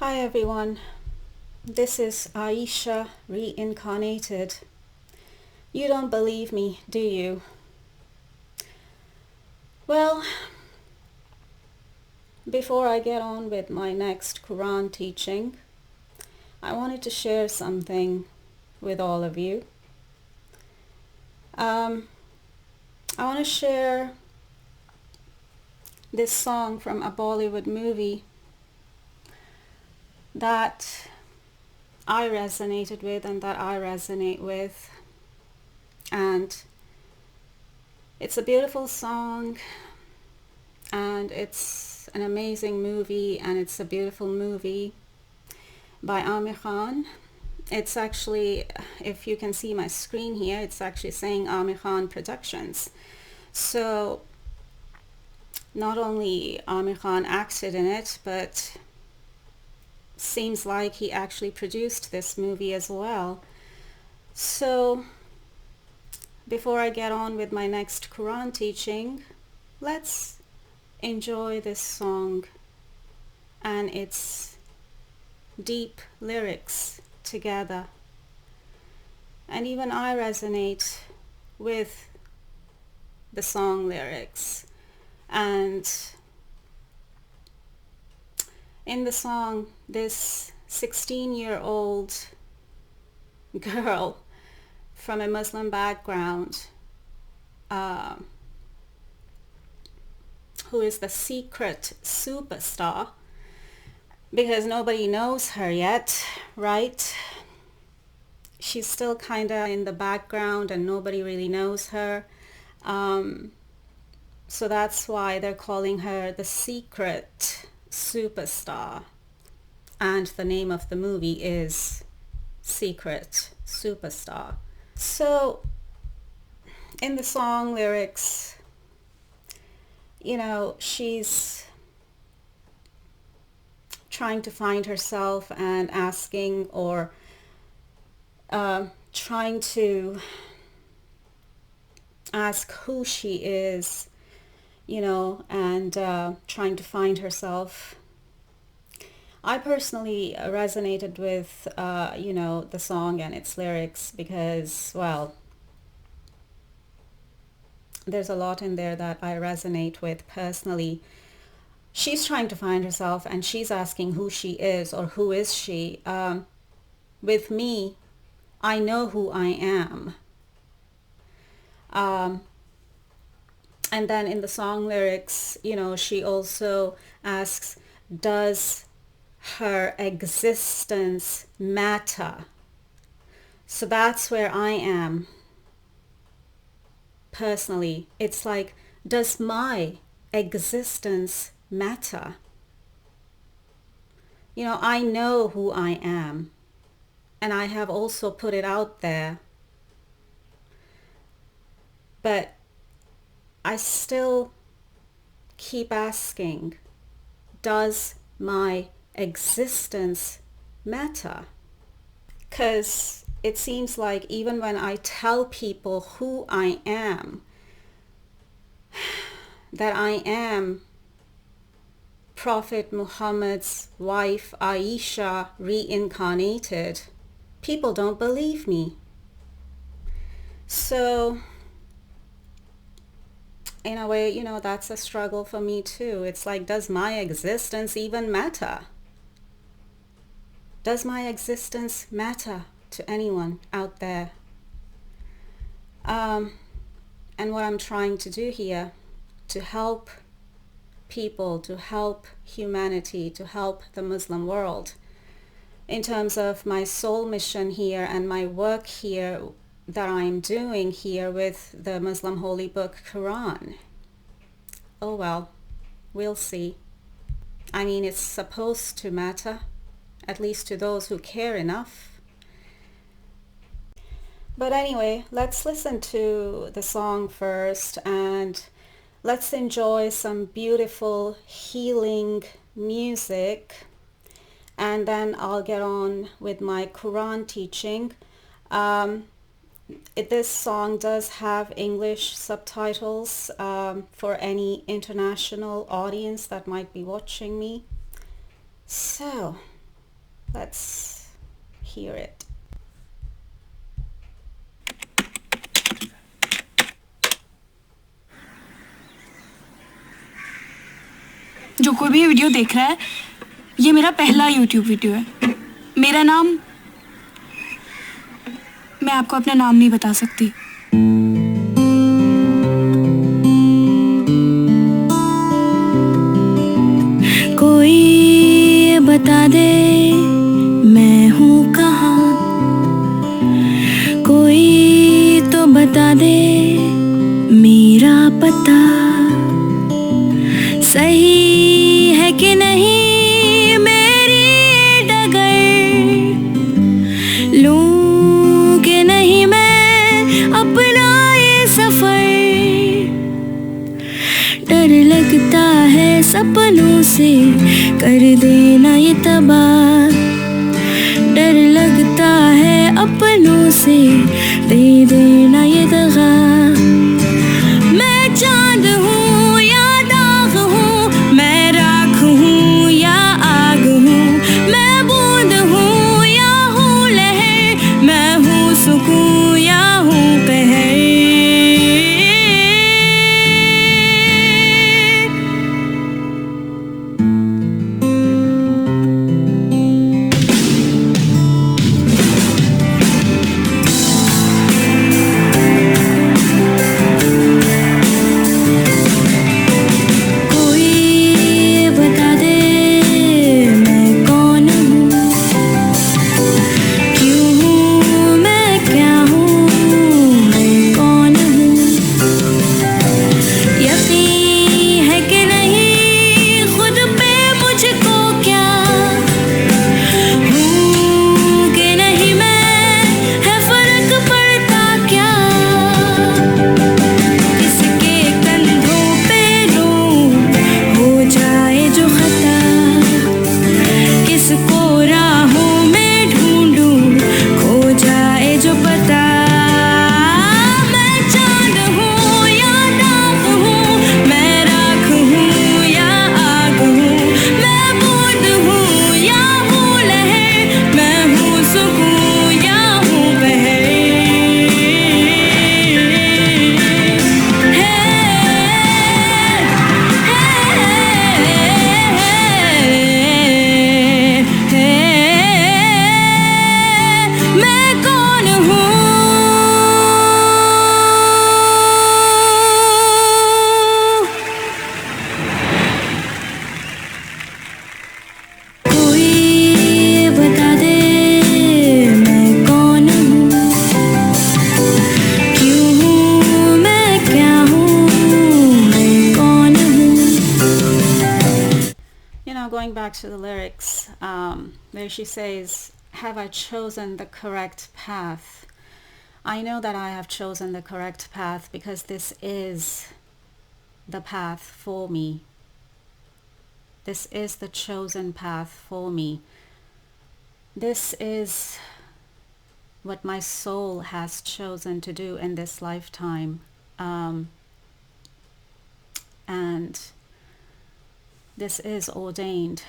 Hi everyone, this is Aicha-Reincarnated. You don't believe me, do you? Well, before I get on with my next Quran teaching, I wanted to share something with all of you. I want to share this song from a Bollywood movie that I resonated with and that I resonate with. And it's a beautiful song and it's an amazing movie and it's a beautiful movie by Amir Khan. It's actually, if you can see my screen here, it's actually saying Amir Khan Productions. So not only Amir Khan acted in it, but seems like he actually produced this movie as well. So before I get on with my next Quran teaching, let's enjoy this song and its deep lyrics together. And even I resonate with the song lyrics. And in the song, this 16-year-old girl from a Muslim background who is the secret superstar, because nobody knows her yet, right? She's still kind of in the background and nobody really knows her. So that's why they're calling her the secret superstar. And the name of the movie is Secret Superstar. So in the song lyrics, you know, she's trying to find herself and asking or trying to ask who she is, you know, and trying to find herself. I personally resonated with, you know, the song and its lyrics because, well, there's a lot in there that I resonate with personally. She's trying to find herself and she's asking who she is or who is she. With me, I know who I am. And then in the song lyrics, you know, she also asks, does her existence matter? So that's where I am personally. It's like, does my existence matter? You know, I know who I am and I have also put it out there, but I still keep asking, does my existence matter? Because it seems like even when I tell people who I am, that I am Prophet Muhammad's wife, Aisha, reincarnated, people don't believe me. So in a way, you know, that's a struggle for me too. It's like, does my existence even matter? Does my existence matter to anyone out there? And what I'm trying to do here, to help people, to help humanity, to help the Muslim world, in terms of my soul mission here and my work here that I'm doing here with the Muslim holy book Quran. Oh well, we'll see. I mean, it's supposed to matter, at least to those who care enough. But anyway, let's listen to the song first and let's enjoy some beautiful healing music, and then I'll get on with my Quran teaching. This song does have English subtitles for any international audience that might be watching me. So Let's hear it. जो कोई भी video देख रहा है, ये मेरा पहला YouTube video है। मेरा नाम, मैं आपको अपना नाम नहीं बता सकती। कोई बता दे मैं हूँ कहाँ, कोई तो बता दे मेरा पता सही है कि नहीं मेरी डगर, लूं कि नहीं मैं अपना ये सफर। डर लगता है सपनों से कर देना ये तबाह, डर लगता है अपनों से दे देना ये दगा। मैं चांद हूँ या दाग हूँ, मैं राख हूँ या आग हूँ, मैं बूंद हूँ या हूँ लहर, मैं हूँ सुकून या हूँ कहर। Going back to the lyrics, where she says, have I chosen the correct path? I know that I have chosen the correct path because this is the path for me. This is the chosen path for me. This is what my soul has chosen to do in this lifetime. And this is ordained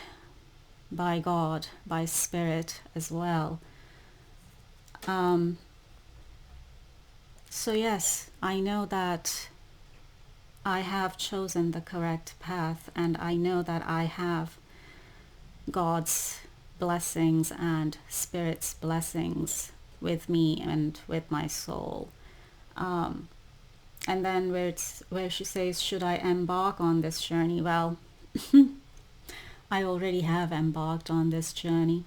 by God, by Spirit as well. So yes, I know that I have chosen the correct path, and I know that I have God's blessings and Spirit's blessings with me and with my soul. And then where she says, should I embark on this journey? Well, I already have embarked on this journey,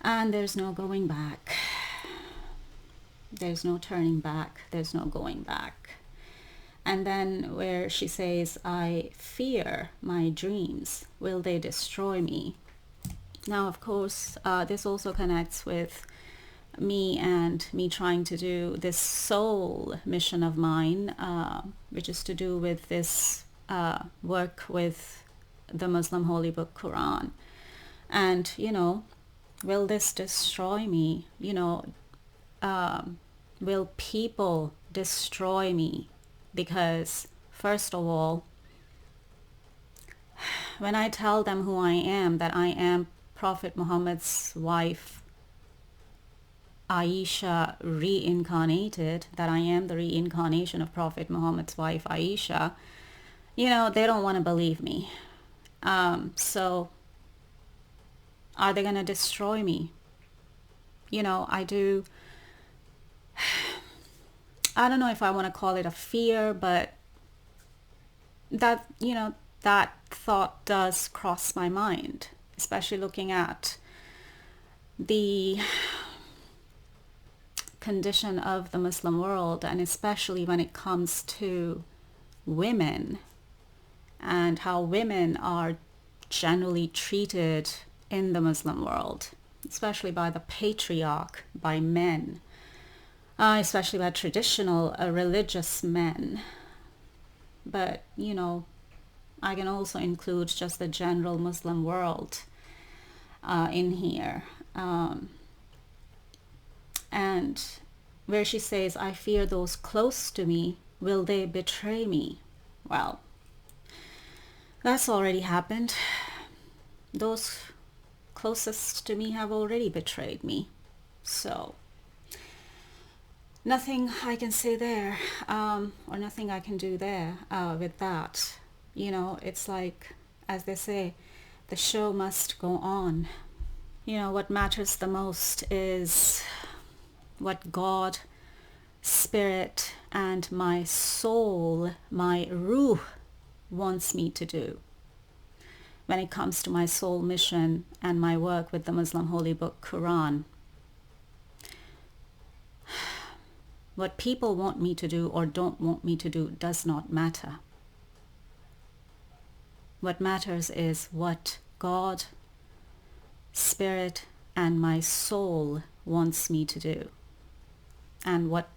and there's no going back. There's no turning back. There's no going back. And then where she says, I fear my dreams. Will they destroy me? Now, of course, this also connects with me and me trying to do this soul mission of mine, which is to do with this work with the Muslim holy book Quran. And, will this destroy me? Will people destroy me? Because first of all, when I tell them who I am, that I am Prophet Muhammad's wife Aisha reincarnated, that I am the reincarnation of Prophet Muhammad's wife Aisha, they don't want to believe me. So are they going to destroy me? I don't know if I want to call it a fear, but that thought does cross my mind, especially looking at the condition of the Muslim world, and especially when it comes to women and how women are generally treated in the Muslim world, especially by the patriarch, by men, especially by traditional religious men. But I can also include just the general Muslim world in here. And where she says, I fear those close to me, will they betray me? Well, that's already happened. Those closest to me have already betrayed me. So nothing I can say there, or nothing I can do there with that. It's like, as they say, the show must go on. What matters the most is what God, Spirit, and my soul, my ruh, wants me to do when it comes to my soul mission and my work with the Muslim holy book Quran. What people want me to do or don't want me to do does not matter. What matters is what God, Spirit, and my soul wants me to do, and what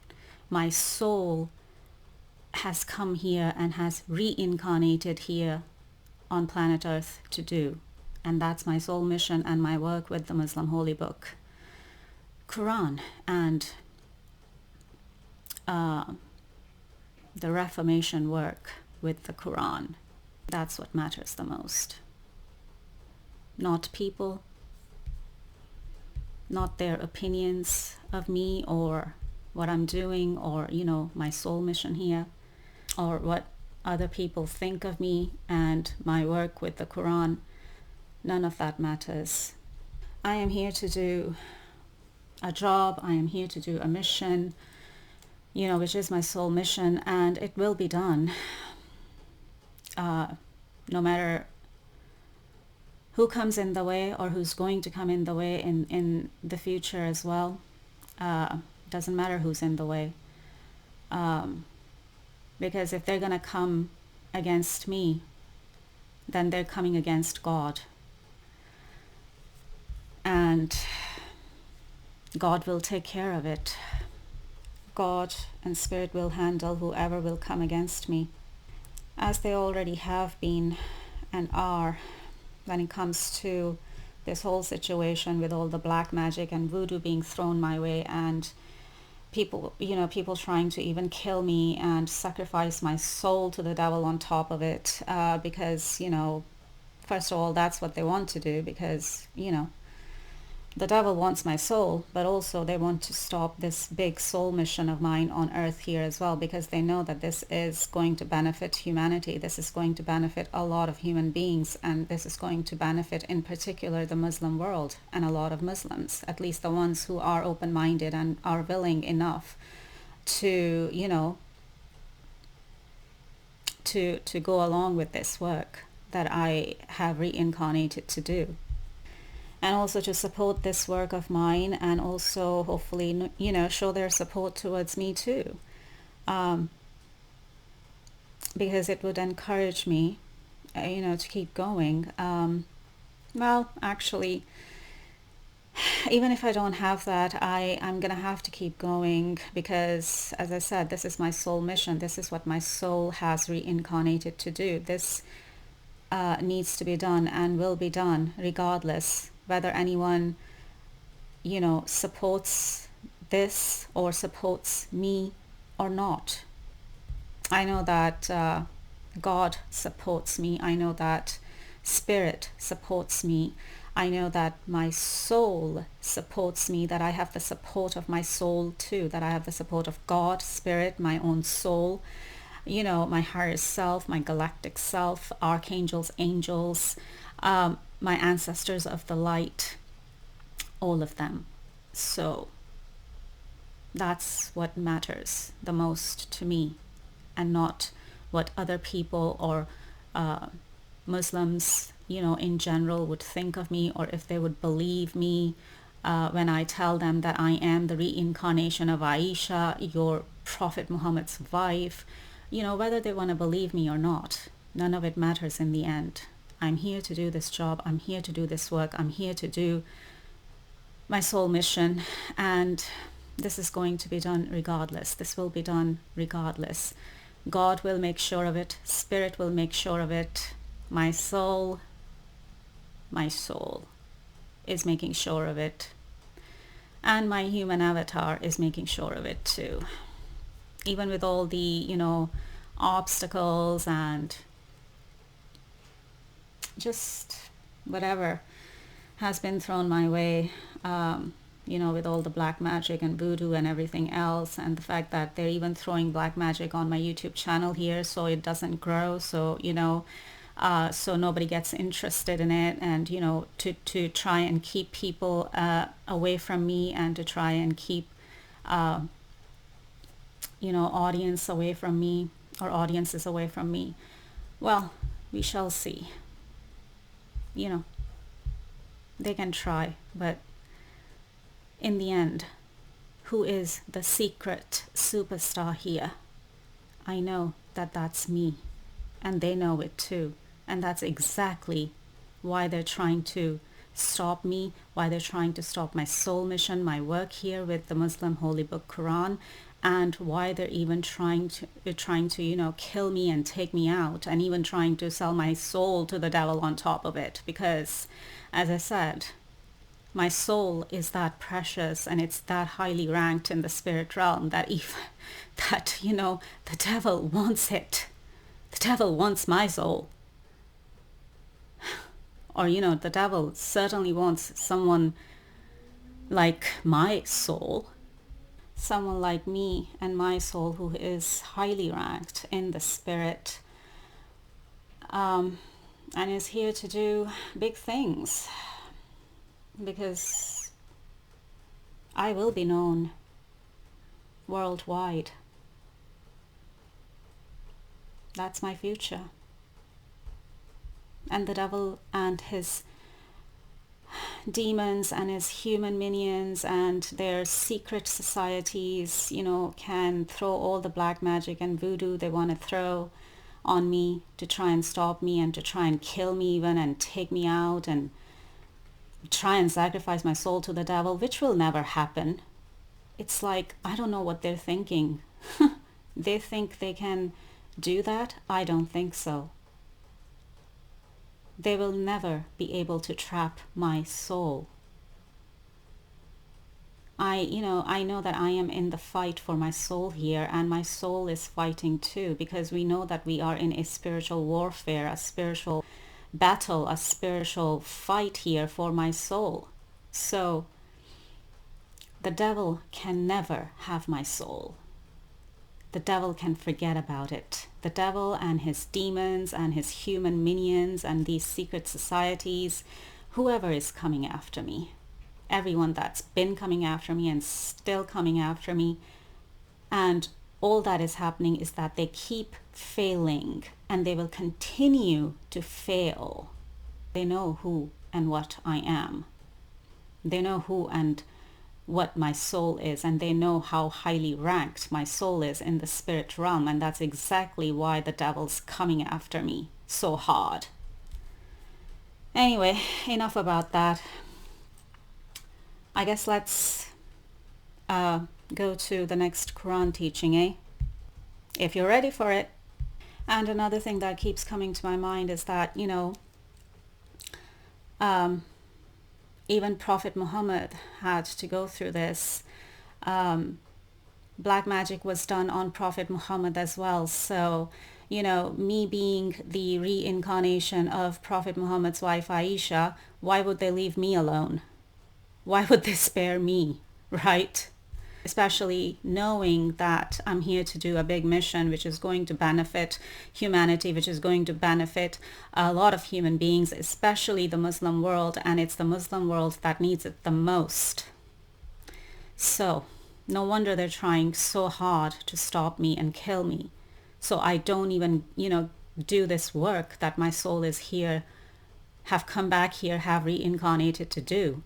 my soul has come here and has reincarnated here on planet Earth to do. And that's my soul mission and my work with the Muslim holy book Quran, and the Reformation work with the Quran. That's what matters the most. Not people, not their opinions of me or what I'm doing, or my soul mission here, or what other people think of me and my work with the Quran. None of that matters. I am here to do a job. I am here to do a mission, which is my soul mission, and it will be done. No matter who comes in the way or who's going to come in the way in the future as well. Doesn't matter who's in the way. Because if they're going to come against me, then they're coming against God. And God will take care of it. God and Spirit will handle whoever will come against me, as they already have been and are when it comes to this whole situation with all the black magic and voodoo being thrown my way, and people trying to even kill me and sacrifice my soul to the devil on top of it, because first of all, that's what they want to do, because the devil wants my soul, but also they want to stop this big soul mission of mine on earth here as well, because they know that this is going to benefit humanity. This is going to benefit a lot of human beings, and this is going to benefit in particular the Muslim world and a lot of Muslims, at least the ones who are open-minded and are willing enough to to go along with this work that I have reincarnated to do. And also to support this work of mine, and also hopefully, show their support towards me too. Because it would encourage me, to keep going. Well, actually, even if I don't have that, I'm going to have to keep going, because, as I said, this is my soul mission. This is what my soul has reincarnated to do. This needs to be done and will be done regardless whether anyone supports this or supports me or not. I know that God supports me. I know that Spirit supports me. I know that my soul supports me, that I have the support of my soul too, that I have the support of God, Spirit, my own soul, my higher self, my galactic self, archangels, angels, my ancestors of the light, all of them. So that's what matters the most to me, and not what other people or Muslims, in general would think of me, or if they would believe me when I tell them that I am the reincarnation of Aisha, your Prophet Muhammad's wife. Whether they want to believe me or not, none of it matters in the end. I'm here to do this job. I'm here to do this work. I'm here to do my soul mission, and this is going to be done regardless. This will be done regardless. God will make sure of it. Spirit will make sure of it. My soul is making sure of it. And my human avatar is making sure of it too. Even with all the, obstacles and just whatever has been thrown my way, with all the black magic and voodoo and everything else, and the fact that they're even throwing black magic on my YouTube channel here so it doesn't grow, so so nobody gets interested in it, and to try and keep people away from me, and to try and keep audience away from me, or audiences away from me. Well, we shall see. They can try, but in the end, who is the secret superstar here? I know that that's me, and they know it too, and that's exactly why they're trying to stop me, why they're trying to stop my soul mission, my work here with the Muslim holy book Quran, and why they're even trying to kill me and take me out, and even trying to sell my soul to the devil on top of it. Because, as I said, my soul is that precious, and it's that highly ranked in the spirit realm that the devil wants it. The devil wants my soul. Or, the devil certainly wants someone like my soul, someone like me and my soul, who is highly ranked in the spirit, and is here to do big things, because I will be known worldwide. That's my future. And the devil and his demons and his human minions and their secret societies, can throw all the black magic and voodoo they want to throw on me to try and stop me, and to try and kill me even, and take me out, and try and sacrifice my soul to the devil, which will never happen. It's like, I don't know what they're thinking. They think they can do that? I don't think so. They will never be able to trap my soul. I know that I am in the fight for my soul here, and my soul is fighting too, because we know that we are in a spiritual warfare, a spiritual battle, a spiritual fight here for my soul. So the devil can never have my soul. The devil can forget about it. The devil and his demons and his human minions and these secret societies, whoever is coming after me, everyone that's been coming after me and still coming after me, and all that is happening is that they keep failing, and they will continue to fail. They know who and what I am. They know who and what my soul is, and they know how highly ranked my soul is in the spirit realm, and that's exactly why the devil's coming after me so hard. Anyway, enough about that. I guess let's go to the next Quran teaching, if you're ready for it. And another thing that keeps coming to my mind is that, even Prophet Muhammad had to go through this. Black magic was done on Prophet Muhammad as well. So, me being the reincarnation of Prophet Muhammad's wife Aisha, why would they leave me alone? Why would they spare me, right? Especially knowing that I'm here to do a big mission which is going to benefit humanity, which is going to benefit a lot of human beings, especially the Muslim world, and it's the Muslim world that needs it the most. So no wonder they're trying so hard to stop me and kill me, so I don't even, do this work that my soul is here, have come back here, have reincarnated to do.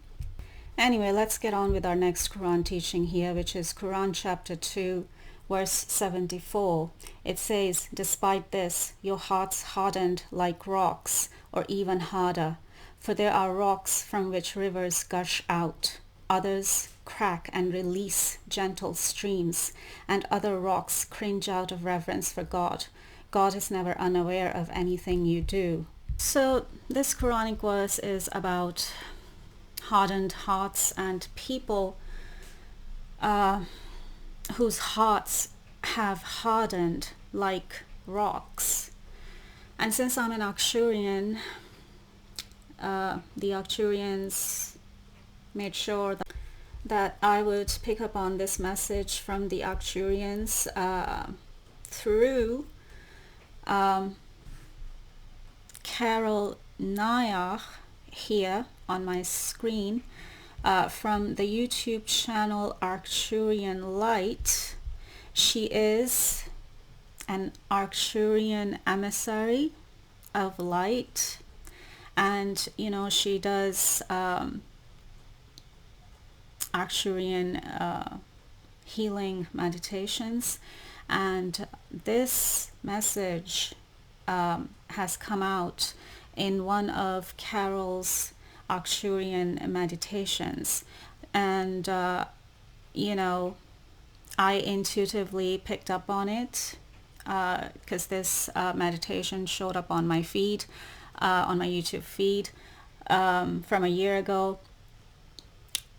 Anyway, let's get on with our next Quran teaching here, which is Quran chapter 2, verse 74. It says, "Despite this, your hearts hardened like rocks, or even harder. For there are rocks from which rivers gush out. Others crack and release gentle streams, and other rocks cringe out of reverence for God. God is never unaware of anything you do." So this Quranic verse is about hardened hearts and people whose hearts have hardened like rocks. And since I'm an Arcturian, the Arcturians made sure that I would pick up on this message from the Arcturians through Carol Nayach here on my screen, from the YouTube channel Arcturian Light. She is an Arcturian emissary of light, and she does Arcturian healing meditations, and this message has come out in one of Carol's Arcturian meditations, and I intuitively picked up on it because this meditation showed up on my feed, on my YouTube feed, from a year ago.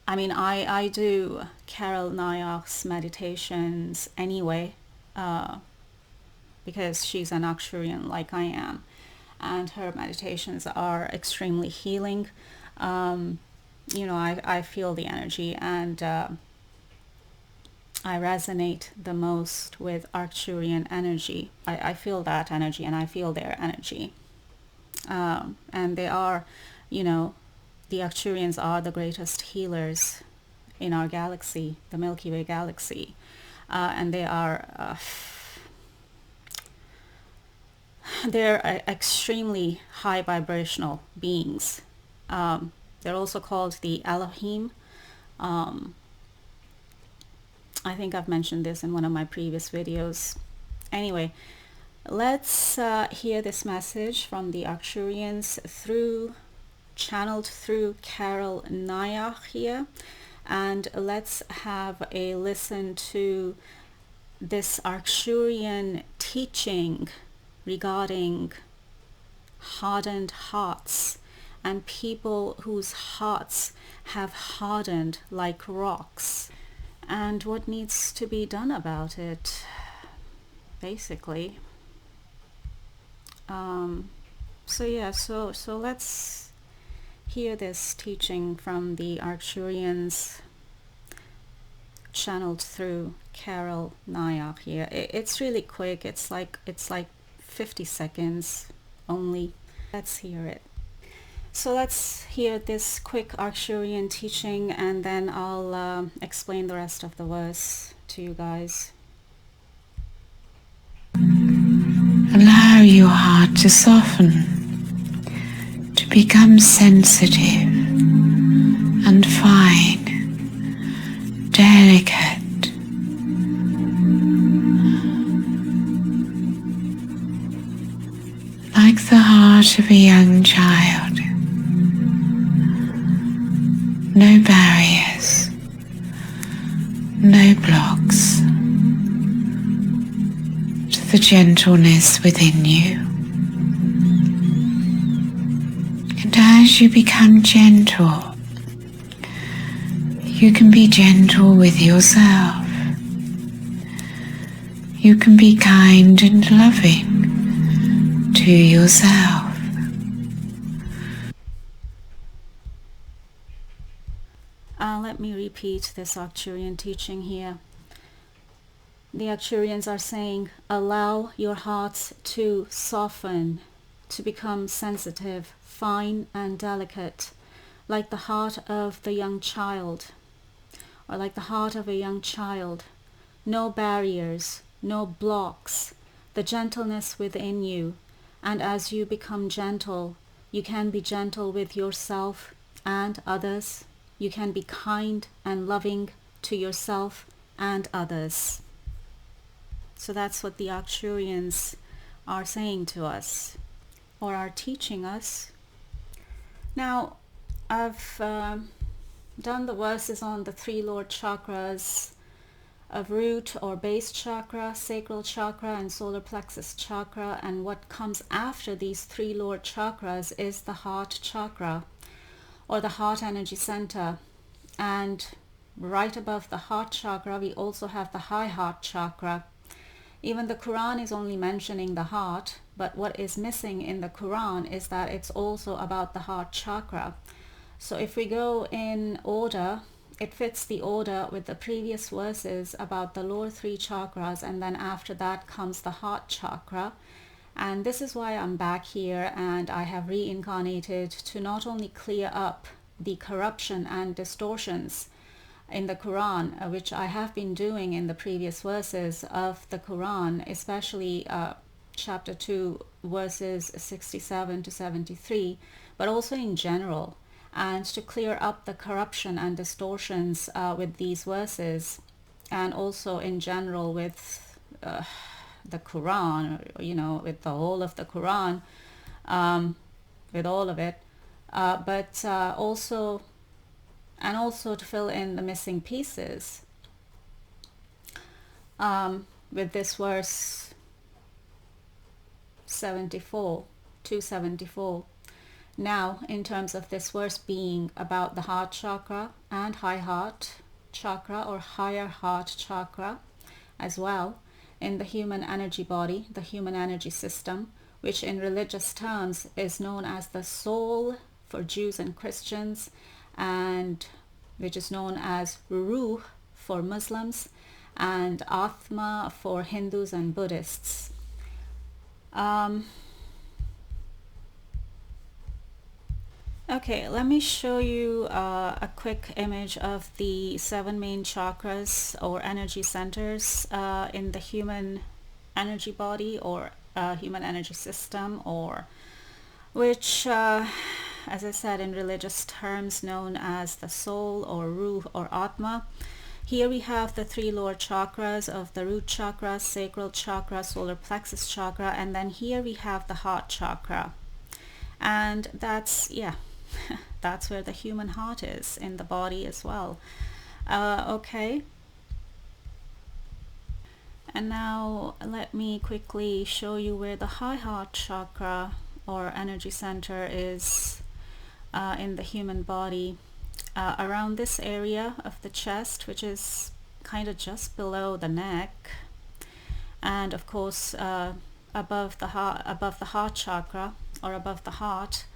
I mean, I do Carol Nayach's meditations anyway, because she's an Arcturian like I am, and her meditations are extremely healing. I feel the energy, and I resonate the most with Arcturian energy. I feel that energy, and I feel their energy. And they are, the Arcturians are the greatest healers in our galaxy, the Milky Way galaxy. And they are they're extremely high vibrational beings. They're also called the Elohim. I think I've mentioned this in one of my previous videos. Anyway, let's hear this message from the Arcturians channeled through Carol Nayach here, and let's have a listen to this Arcturian teaching regarding hardened hearts and people whose hearts have hardened like rocks, and what needs to be done about it, basically. So let's hear this teaching from the Arcturians channeled through Carol Nayach here. It's really quick. It's like 50 seconds only. Let's hear it. So let's hear this quick Arcturian teaching, and then I'll explain the rest of the verse to you guys. Allow your heart to soften, to become sensitive and fine, delicate. Like the heart of a young child. No barriers, no blocks to the gentleness within you. And as you become gentle, you can be gentle with yourself. You can be kind and loving to yourself. Let me repeat this Arcturian teaching here. The Arcturians are saying, allow your hearts to soften, to become sensitive, fine and delicate, like the heart of the young child, or like the heart of a young child. No barriers, no blocks, the gentleness within you. And as you become gentle, you can be gentle with yourself and others. You can be kind and loving to yourself and others. So that's what the Arcturians are saying to us, or are teaching us. Now, I've done the verses on the three Lord chakras of root or base chakra, sacral chakra, and solar plexus chakra. And what comes after these three Lord chakras is the heart chakra, or the heart energy center. And right above the heart chakra, we also have the high heart chakra. Even the Quran is only mentioning the heart, but what is missing in the Quran is that it's also about the heart chakra. So if we go in order, it fits the order with the previous verses about the lower three chakras, and then after that comes the heart chakra. And this is why I'm back here, and I have reincarnated to not only clear up the corruption and distortions in the Quran, which I have been doing in the previous verses of the Quran, especially chapter 2 verses 67 to 73, but also in general, and to clear up the corruption and distortions with these verses, and also in general with the Quran, you know, with the whole of the Quran, with all of it, but also to fill in the missing pieces with this verse 274. Now, in terms of this verse being about the heart chakra and high heart chakra, or higher heart chakra as well, in the human energy body, the human energy system, which in religious terms is known as the soul for Jews and Christians, and which is known as Ruh for Muslims, and Atma for Hindus and Buddhists. Okay, let me show you a quick image of the 7 main chakras or energy centers in the human energy body, or human energy system, or which as I said, in religious terms known as the soul or Ruh or Atma. Here we have the 3 lower chakras of the root chakra, sacral chakra, solar plexus chakra, and then here we have the heart chakra. And that's, yeah, that's where the human heart is in the body as well. Okay. And now let me quickly show you where the high heart chakra or energy center is in the human body. Around this area of the chest, which is kind of just below the neck, and of course above the heart chakra, or above the heart.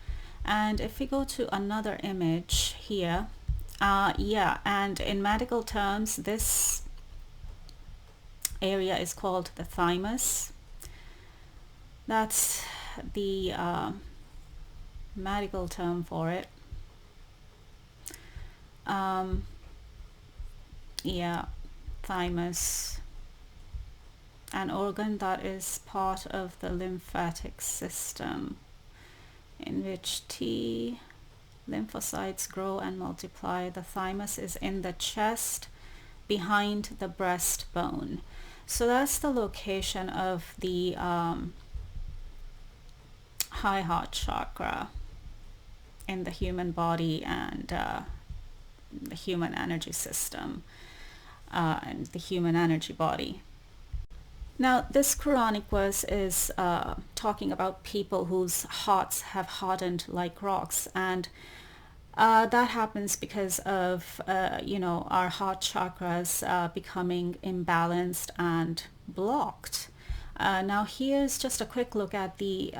And if we go to another image here, and in medical terms this area is called the thymus. That's the medical term for it. Thymus, an organ that is part of the lymphatic system, in which T lymphocytes grow and multiply. The thymus is in the chest behind the breastbone. So that's the location of the high heart chakra in the human body and the human energy system and the human energy body. Now this Quranic verse is talking about people whose hearts have hardened like rocks, and that happens because of our heart chakras becoming imbalanced and blocked Now here's just a quick look at the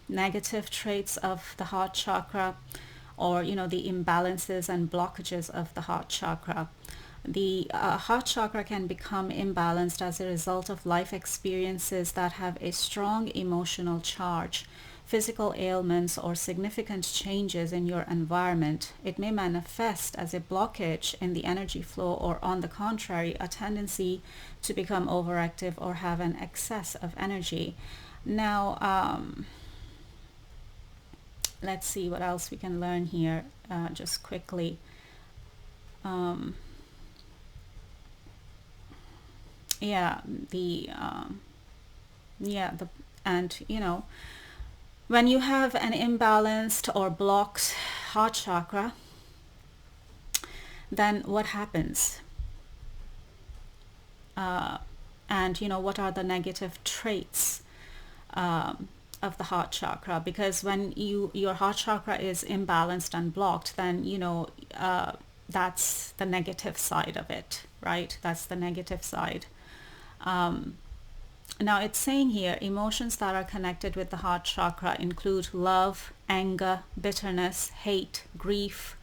negative traits of the heart chakra, or the imbalances and blockages of the heart chakra. The heart chakra can become imbalanced as a result of life experiences that have a strong emotional charge, physical ailments, or significant changes in your environment. It may manifest as a blockage in the energy flow, or on the contrary, a tendency to become overactive or have an excess of energy. Now, let's see what else we can learn here just quickly. When you have an imbalanced or blocked heart chakra, then what happens? And what are the negative traits of the heart chakra? Because when your heart chakra is imbalanced and blocked, then that's the negative side of it, right? That's the negative side. Now it's saying here, emotions that are connected with the heart chakra include love, anger, bitterness, hate, grief,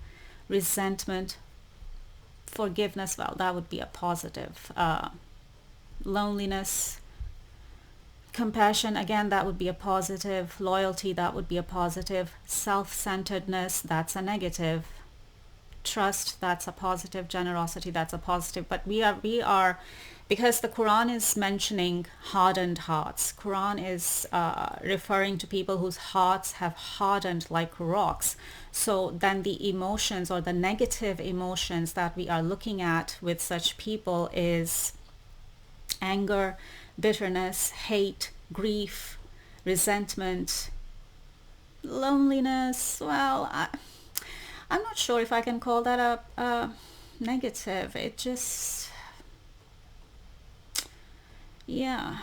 resentment, forgiveness. Well, that would be a positive. Loneliness, compassion, again, that would be a positive. Loyalty, that would be a positive. Self-centeredness, that's a negative. Trust, that's a positive. Generosity, that's a positive. But we are because the Quran is mentioning hardened hearts. Quran is referring to people whose hearts have hardened like rocks. So then the emotions, or the negative emotions that we are looking at with such people, is anger, bitterness, hate, grief, resentment, loneliness. Well, I'm not sure if I can call that a negative. It just, I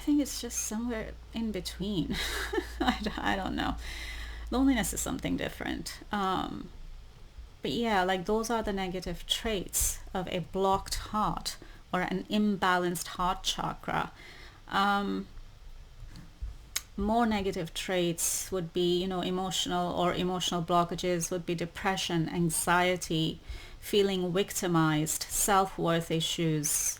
think it's just somewhere in between. I don't know. Loneliness is something different. But like those are the negative traits of a blocked heart or an imbalanced heart chakra. More negative traits would be, emotional blockages would be depression, anxiety, feeling victimized, self-worth issues,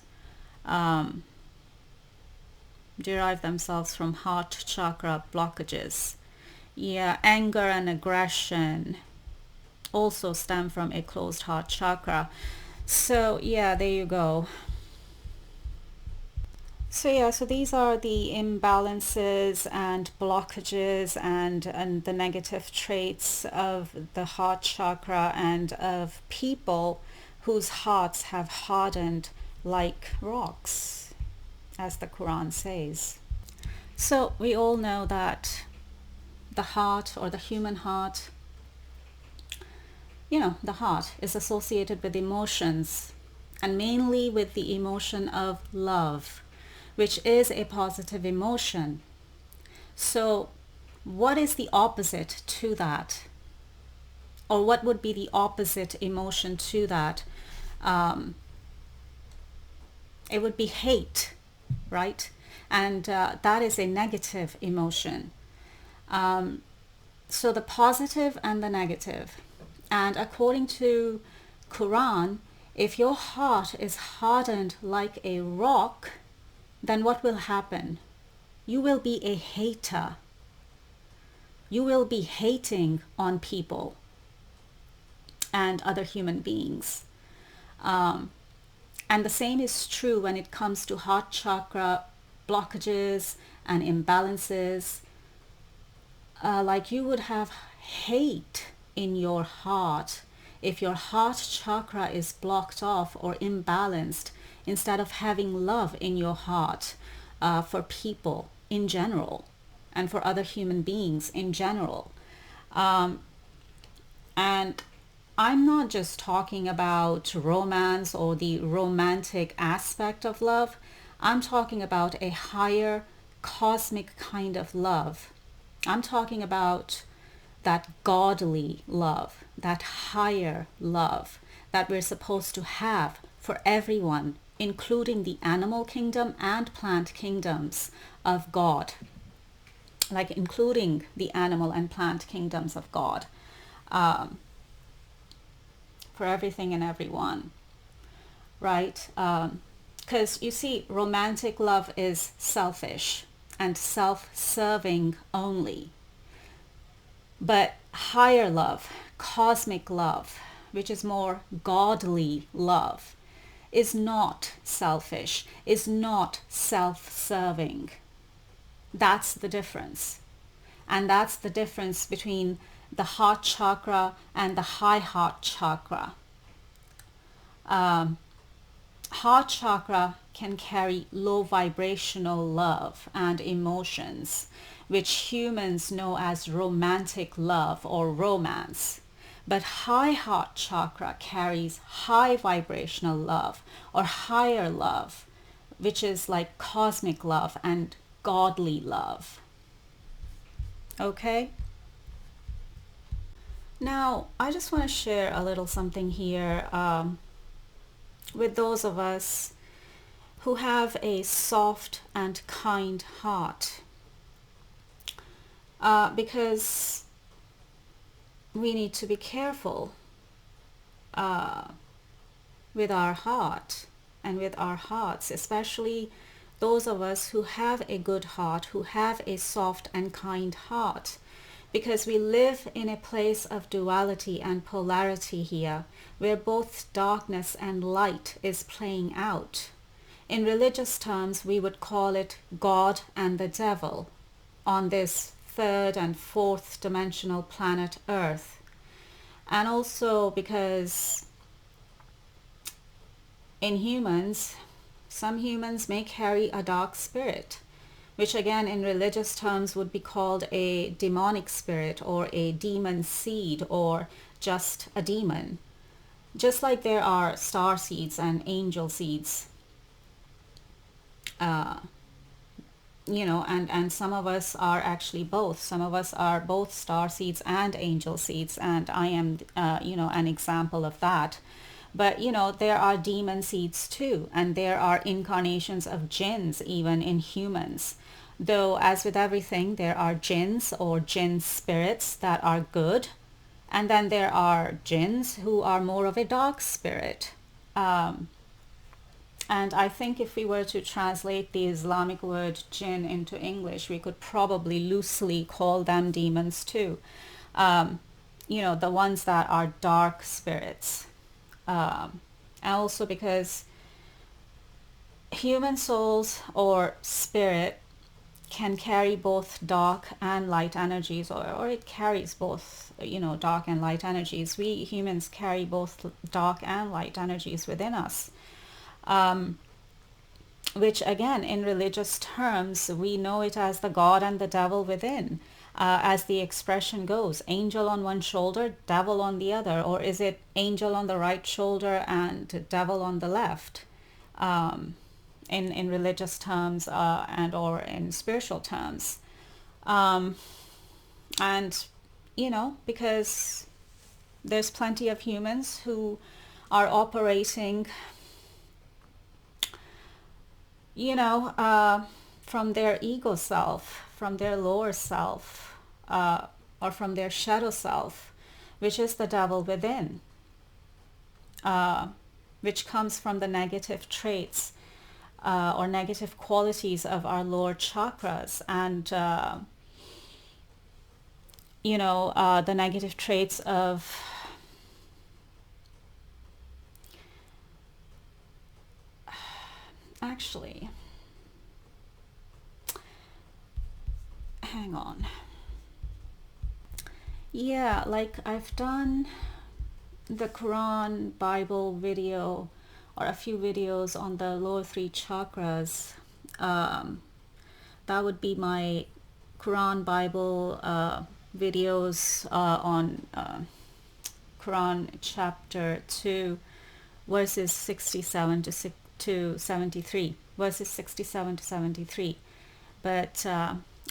derive themselves from heart chakra blockages. Anger and aggression also stem from a closed heart chakra. So there you go. So these are the imbalances and blockages and the negative traits of the heart chakra and of people whose hearts have hardened like rocks, as the Quran says. So we all know that the heart, or the human heart, the heart is associated with emotions, and mainly with the emotion of love, which is a positive emotion. So what is the opposite to that? Or what would be the opposite emotion to that? It would be hate, right? And that is a negative emotion. So the positive and the negative. And according to Quran, if your heart is hardened like a rock, then what will happen? You will be a hater. You will be hating on people and other human beings. And the same is true when it comes to heart chakra blockages and imbalances. Like you would have hate in your heart if your heart chakra is blocked off or imbalanced, instead of having love in your heart for people in general and for other human beings in general. And I'm not just talking about romance or the romantic aspect of love. I'm talking about a higher cosmic kind of love. I'm talking about that godly love, that higher love that we're supposed to have for everyone including the animal kingdom and plant kingdoms of God, like including the animal and plant kingdoms of God, for everything and everyone, right? Because you see, romantic love is selfish and self-serving only. But higher love, cosmic love, which is more godly love, is not selfish, is not self-serving. That's the difference. And that's the difference between the heart chakra and the high heart chakra. Heart chakra can carry low vibrational love and emotions, which humans know as romantic love or romance. But high heart chakra carries high vibrational love or higher love, which is like cosmic love and godly love. Okay? Now, I just want to share a little something here with those of us who have a soft and kind heart. Because we need to be careful with our heart and with our hearts, especially those of us who have a good heart, who have a soft and kind heart, because we live in a place of duality and polarity here, where both darkness and light is playing out. In religious terms, we would call it God and the devil on this third and fourth dimensional planet Earth. And also because in humans, some humans may carry a dark spirit, which again in religious terms would be called a demonic spirit or a demon seed or just a demon. Just like there are star seeds and angel seeds. And some of us are actually both. Some of us are both star seeds and angel seeds, and I am, an example of that. But, there are demon seeds too, and there are incarnations of jinns even in humans. Though, as with everything, there are jinns or jinn spirits that are good, and then there are jinns who are more of a dark spirit. And I think if we were to translate the Islamic word jinn into English, we could probably loosely call them demons too. The ones that are dark spirits. And also because human souls or spirit can carry both dark and light energies, or it carries both, dark and light energies. We humans carry both dark and light energies within us. Which again, in religious terms, we know it as the God and the devil within, as the expression goes, angel on one shoulder, devil on the other, or is it angel on the right shoulder and devil on the left, in religious terms and or in spiritual terms. Because there's plenty of humans who are operating from their ego self, from their lower self, or from their shadow self, which is the devil within, which comes from the negative traits or negative qualities of our lower chakras, and the negative traits of actually, hang on. Yeah, like I've done the Quran Bible video or a few videos on the lower three chakras. That would be my Quran Bible videos on Quran chapter 2 verses 67 to 73, verses 67 to 73. But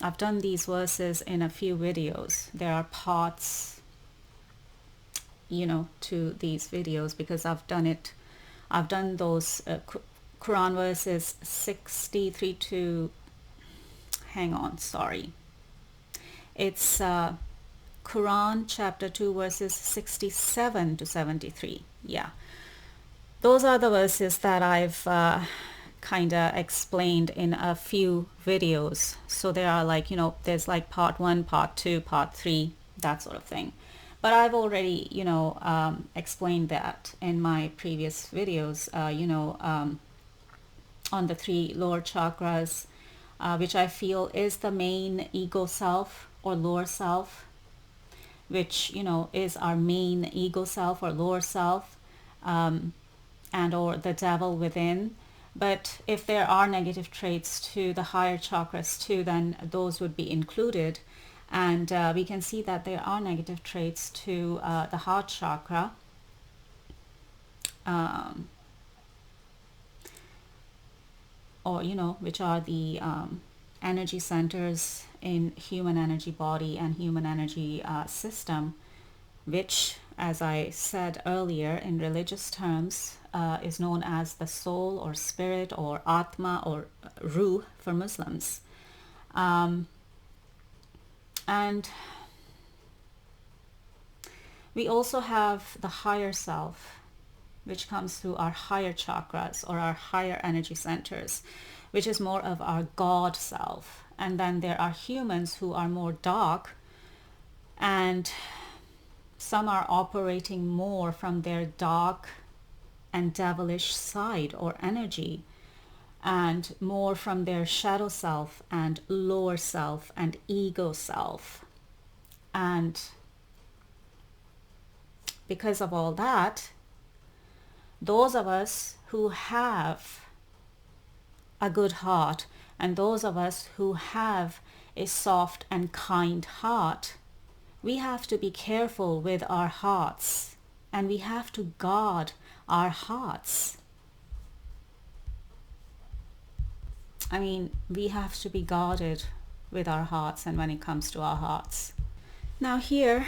I've done these verses in a few videos. There are parts, to these videos because I've done those Quran verses 63 to, hang on, sorry. It's Quran chapter 2 verses 67 to 73. Yeah. Those are the verses that I've kind of explained in a few videos. So there are like, you know, there's like part 1, part 2, part 3, that sort of thing. But I've already, you know, explained that in my previous videos, you know, on the 3 lower chakras, which I feel is the main ego self or lower self, which, you know, is our main ego self or lower self, and or the devil within. But if there are negative traits to the higher chakras too, then those would be included. And we can see that there are negative traits to the heart chakra. Or, you know, which are the energy centers in human energy body and human energy system, which, as I said earlier, in religious terms, is known as the soul or spirit or Atma or Ruh for Muslims. And we also have the higher self, which comes through our higher chakras or our higher energy centers, which is more of our God self. And then there are humans who are more dark, and some are operating more from their dark and devilish side or energy, and more from their shadow self and lower self and ego self. And because of all that, those of us who have a good heart and those of us who have a soft and kind heart, we have to be careful with our hearts, and we have to guard our hearts. I mean, we have to be guarded with our hearts and when it comes to our hearts. Now here,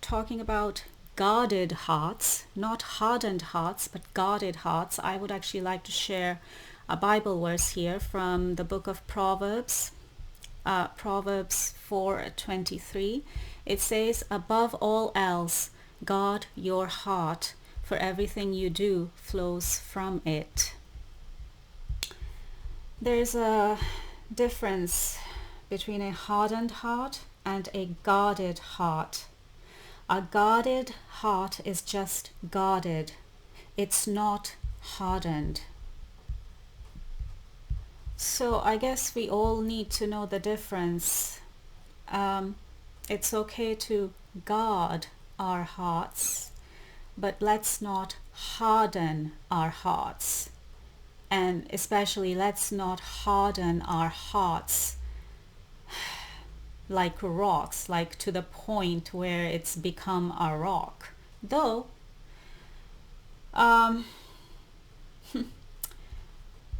talking about guarded hearts, not hardened hearts, but guarded hearts, I would actually like to share a Bible verse here from the book of Proverbs, Proverbs 4:23. It says, "Above all else, guard your heart, for everything you do flows from it." There's a difference between a hardened heart and a guarded heart. A guarded heart is just guarded. It's not hardened. So I guess we all need to know the difference. It's okay to guard our hearts, but let's not harden our hearts. And especially let's not harden our hearts like rocks, like to the point where it's become a rock. Though,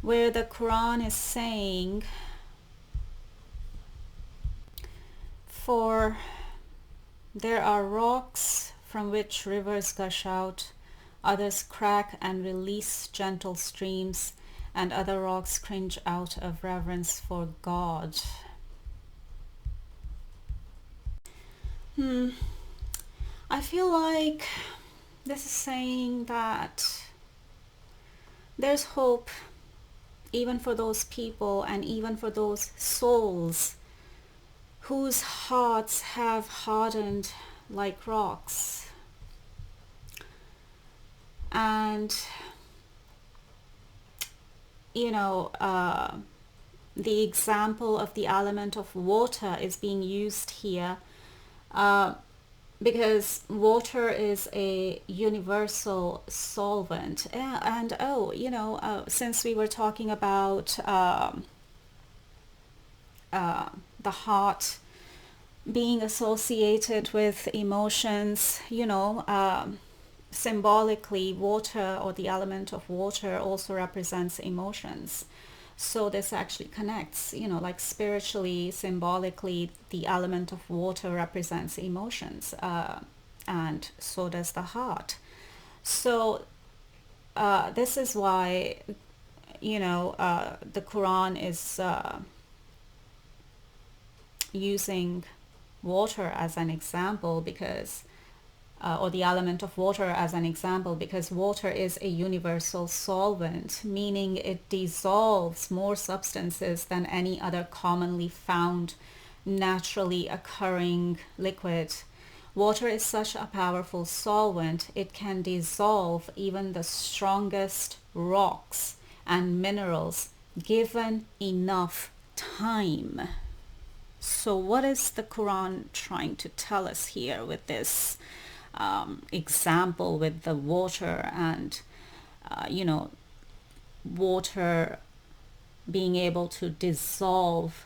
where the Quran is saying, "For there are rocks from which rivers gush out, others crack and release gentle streams, and other rocks cringe out of reverence for God." I feel like this is saying that there's hope even for those people and even for those souls whose hearts have hardened like rocks. And you know, the example of the element of water is being used here because water is a universal solvent. And you know, since we were talking about the heart being associated with emotions, you know, symbolically water or the element of water also represents emotions. So this actually connects, you know, like spiritually, symbolically, the element of water represents emotions, and so does the heart. So this is why, the Quran is using water as an example because or the element of water as an example, because water is a universal solvent, meaning it dissolves more substances than any other commonly found naturally occurring liquid. Water is such a powerful solvent, it can dissolve even the strongest rocks and minerals given enough time. So what is the Quran trying to tell us here with this example with the water and water being able to dissolve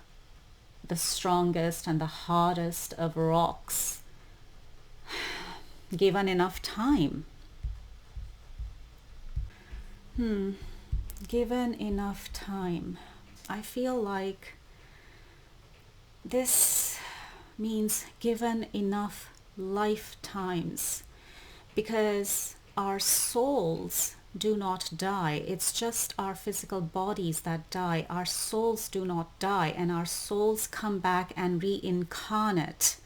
the strongest and the hardest of rocks given enough time? Given enough time. I feel like this means given enough lifetimes, because our souls do not die. It's just our physical bodies that die. Our souls do not die, and our souls come back and reincarnate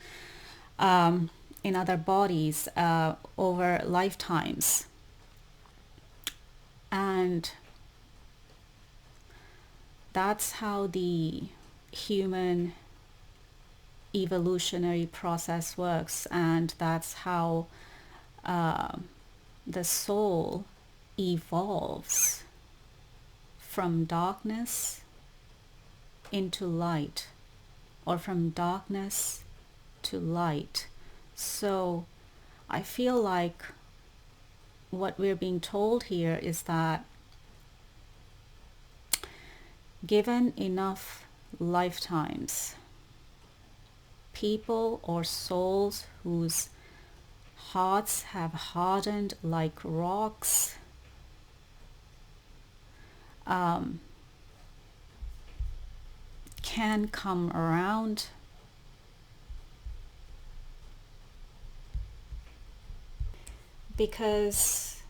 in other bodies over lifetimes. And that's how the human evolutionary process works, and that's how the soul evolves from darkness into light, or from darkness to light. So I feel like what we're being told here is that given enough lifetimes, people or souls whose hearts have hardened like rocks can come around because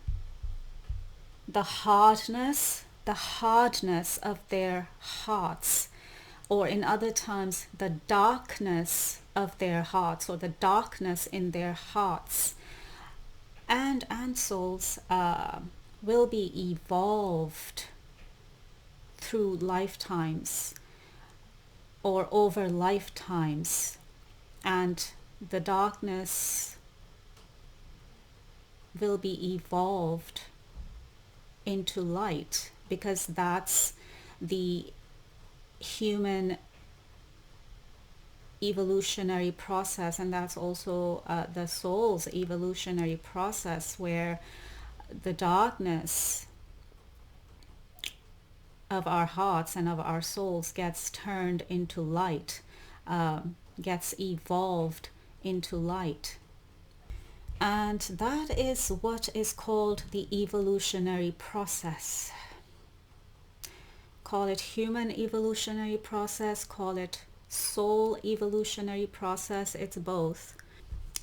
the hardness of their hearts, or in other terms, the darkness of their hearts, or the darkness in their hearts and souls will be evolved through lifetimes or over lifetimes, and the darkness will be evolved into light, because that's the human evolutionary process, and that's also the soul's evolutionary process, where the darkness of our hearts and of our souls gets turned into light, gets evolved into light. And that is what is called the evolutionary process. Call it human evolutionary process, call it soul evolutionary process, it's both,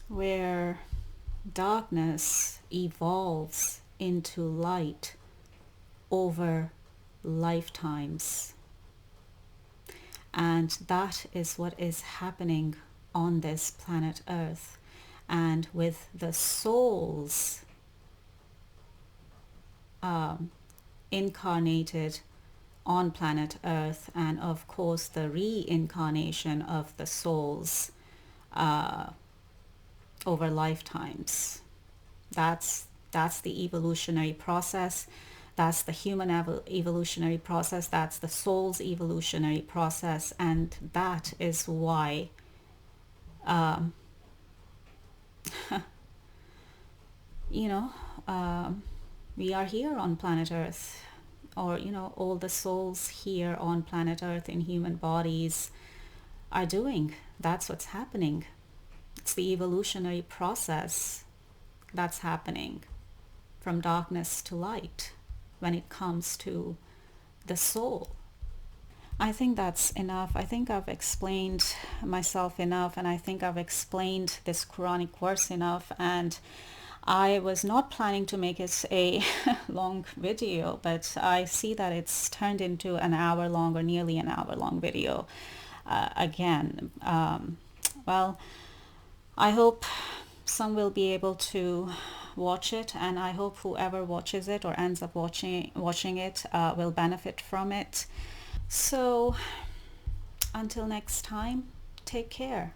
where darkness evolves into light over lifetimes. And that is what is happening on this planet Earth. And with the souls incarnated on planet Earth, and of course the reincarnation of the souls over lifetimes, that's the evolutionary process. That's the human evolutionary process. That's the soul's evolutionary process. And that is why we are here on planet Earth, or all the souls here on planet Earth in human bodies are doing. That's what's happening. It's the evolutionary process that's happening from darkness to light when it comes to the soul. I think that's enough. I think I've explained myself enough, and I think I've explained this Quranic verse enough, and I was not planning to make it a long video, but I see that it's turned into an hour long or nearly an hour long video again. Well, I hope some will be able to watch it, and I hope whoever watches it or ends up watching it will benefit from it. So until next time, take care.